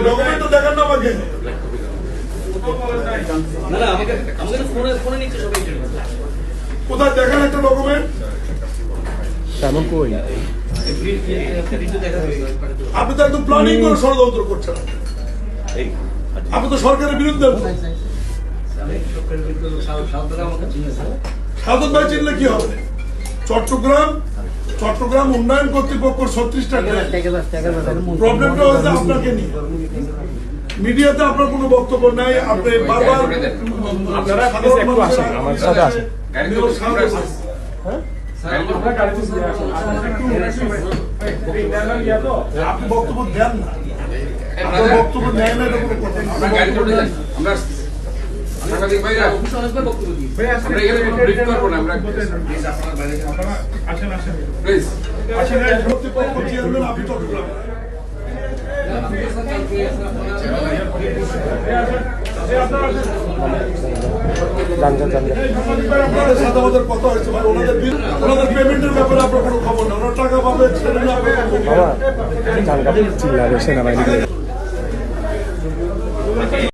Document দেখান না আমাকে। কোথায় দেখান একটা ডকুমেন্ট? আপনি তো একদম প্ল্যানিং করে ষড়যন্ত্র করছেন। আপনি তো সরকারের বিরুদ্ধে। সাধন ভাই চিনলে কি হবে? চট্টগ্রাম উন্নয়ন কর্তৃপক্ষ 36টা প্রবলেমটা হচ্ছে আপনাকে নিয়ে। মিডিয়াতে আপনার কোনো বক্তব্য নাই। আপনি বারবার আপনি বক্তব্য দেন না, আপনার বক্তব্য নেয় না, এটা কোনো কথা না। সাংবাদিক ভাইরা আমরা এখানে কোনো ব্রিফ করবো না। আমরা প্লিজ কর্তৃপক্ষ চেয়ারম্যান আপনি চট্টগ্রাম সাথে আমাদের কথা হয়েছে ভাই, ওনাদের পেমেন্টের ব্যাপারে আপনার কোনো খবর না। ওনার টাকা পাবে সেনাবাহিনী